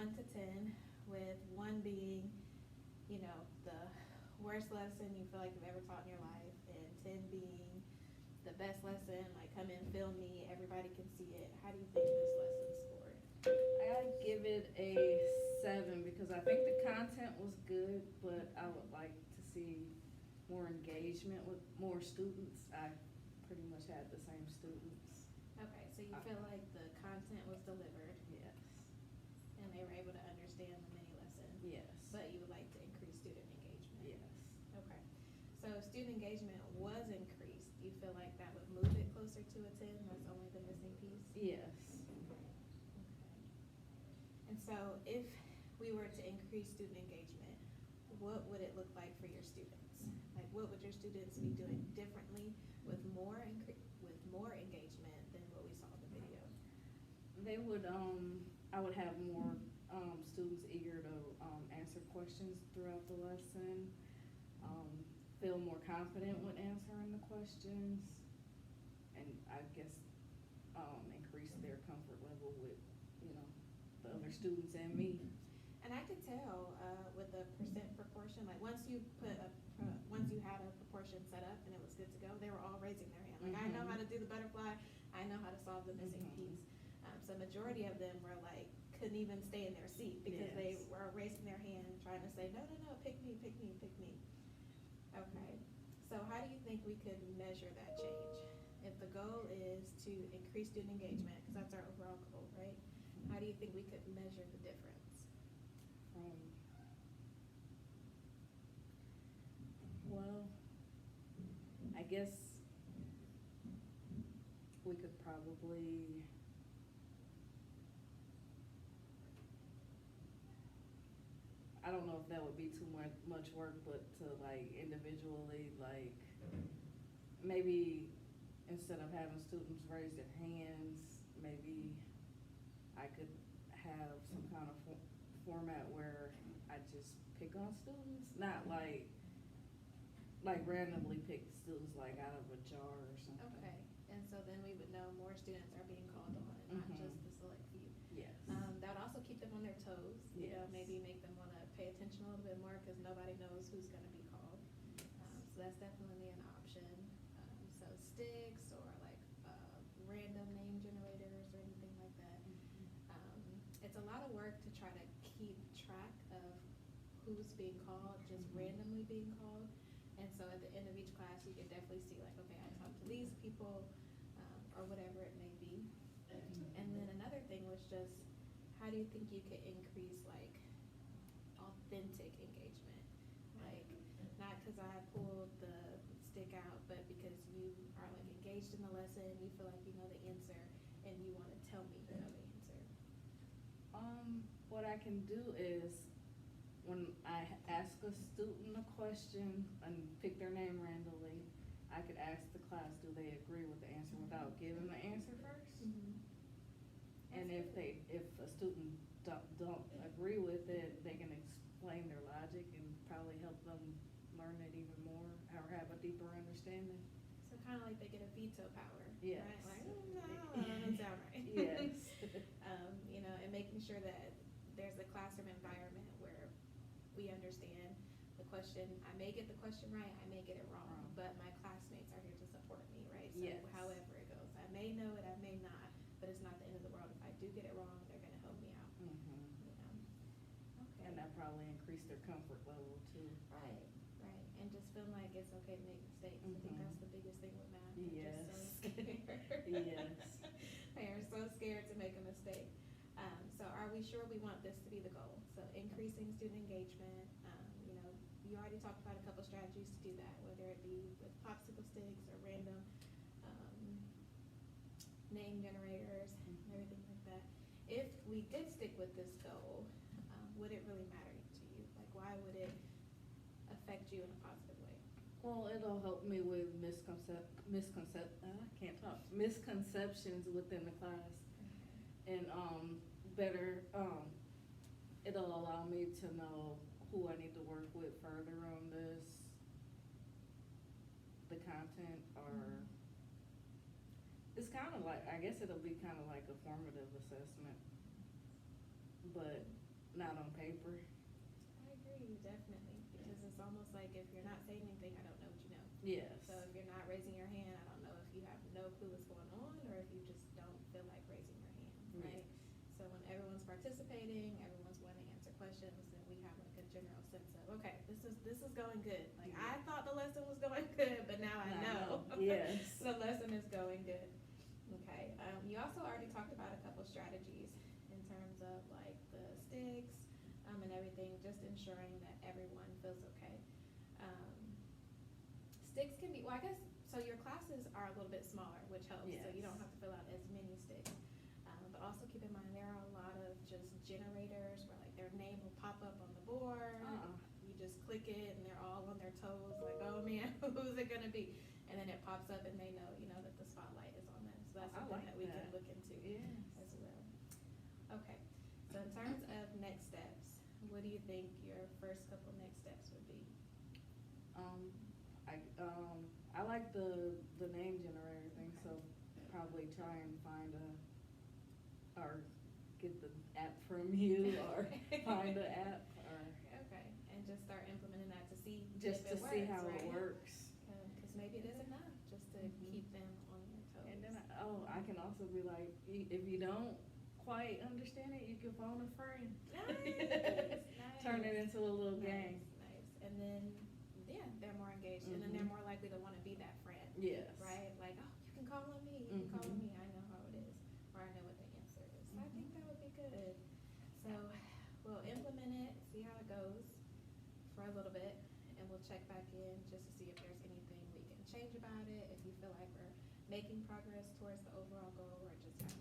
1 to 10, with 1 being, the worst lesson you feel like you've ever taught in your life, and 10 being the best lesson, like come in, film me, everybody can see it. How do you think this lesson scored? I give it a 7 because I think the content was good, but I would like to see more engagement with more students. I pretty much had the same students. Okay, so you feel like the content was delivered Yes. and they were able to understand the mini lesson, Yes. but you would like to increase student engagement? Yes. Okay, so if student engagement was increased, do you feel like that would move it closer to a 10? That's only the missing piece? Yes. Okay. And so if we were to increase student engagement, what would it look like for your students? Like, what would your students be doing differently with more engagement than what we saw in the video? They would, I would have more, students eager to, answer questions throughout the lesson, feel more confident when answering the questions, and I guess, increase their comfort level with, the other students and me. And I could tell with the percent proportion, like once you had a proportion set up and it was good to go, they were all raising their hand. Like, I know how to do the butterfly, I know how to solve the missing piece. So majority of them were like, couldn't even stay in their seat because they Yes. were raising their hand, trying to say, no, pick me, pick me, pick me. Okay, so how do you think we could measure that change? If the goal is to increase student engagement, because that's our overall goal, right? How do you think we could measure the difference? Well, I guess we could probably, I don't know if that would be too much work, but to like individually, like maybe instead of having students raise their hands, maybe I could have some kind of format where I just pick on students, not like randomly pick students like out of a jar or something. Okay, and so then we would know more students are being called on and not just the select few. Yes. That would also keep them on their toes, Yes. maybe make them wanna pay attention a little bit more, cause nobody knows who's gonna be called. So that's definitely an option. So sticks or like, random name generators or anything like that. It's a lot of work to try to keep track of who's being called, just randomly being called. And so at the end of each class, you can definitely see like, okay, I talked to these people, or whatever it may be. And then another thing was just, how do you think you could increase like authentic engagement? Like, not cause I pulled the stick out, but because you are like engaged in the lesson, you feel like you know the answer, and you wanna tell me you know the answer. What I can do is, when I ask a student a question and pick their name randomly, I could ask the class, do they agree with the answer without giving the answer first? And if a student don't agree with it, they can explain their logic and probably help them learn it even more or have a deeper understanding. So kinda like they get a veto power, Yes. right? Like, no, that doesn't sound right. Yes. And making sure that there's a classroom environment where we understand the question. I may get the question right, I may get it wrong, but my classmates are here to support me, right? So Yes. however it goes, I may know it, I may not, but it's not the end of the world. If I do get it wrong, they're gonna help me out, Okay. And that probably increased their comfort level too. Right, and just feeling like it's okay to make mistakes. I think that's the biggest thing with math. They're just so Yes. scared. Yes. They are so scared to make a mistake. So are we sure we want this to be the goal? So increasing student engagement, you already talked about a couple strategies to do that, whether it be with popsicle sticks or random, name generators and everything like that. If we did stick with this goal, would it really matter to you? Like, why would it affect you in a positive way? Well, it'll help me with misconceptions within the class. And, better, it'll allow me to know who I need to work with further on the content, or it's kinda like, I guess it'll be kinda like a formative assessment, but not on paper. I agree, definitely, because it's almost like if you're not saying anything, I don't know what you know. Yes. So if you're not raising your hand, I don't know if you have no clue what's going on, or if you just don't feel like raising your hand, right? Yes. So when everyone's participating, everyone's wanting to answer questions, then we have like a general sense of, okay, this is going good. Like I thought the lesson was going good, but now I know. Yes. The lesson is going good. Okay. You also already talked about a couple strategies in terms of like the sticks, and everything, just ensuring that everyone feels okay. Sticks can be, well, I guess, so your classes are a little bit smaller, which helps, so you don't have to fill out as many sticks. But also keep in mind, there are a lot of just generators where like their name will pop up on the board. You just click it and they're all on their toes, like, oh man, who's it gonna be? And then it pops up and they know, that the spotlight is on them. So that's something that we can look into as well. Okay, so in terms of next steps, what do you think your first couple next steps would be? I like the name generator thing, so probably try and find or get the app from you, or find the app, or. Okay, and just start implementing that to see Just if to it see works, how right? it works. Because maybe it is enough just to keep them on their toes. And then, I can also be like, if you don't quite understand it, you can phone a friend. Nice. Turn it into a little game. Nice. And then, yeah, they're more engaged, and then they're more likely to want to be that friend. Yes. Right? Like, oh, you can call on me. You can call on me. I know how it is, or I know what the answer is. So I think that would be good. So we'll implement it, see how it goes for a little bit, and we'll check back in just to see if there's anything we can change about it, if you feel like we're making progress towards the overall goal, or just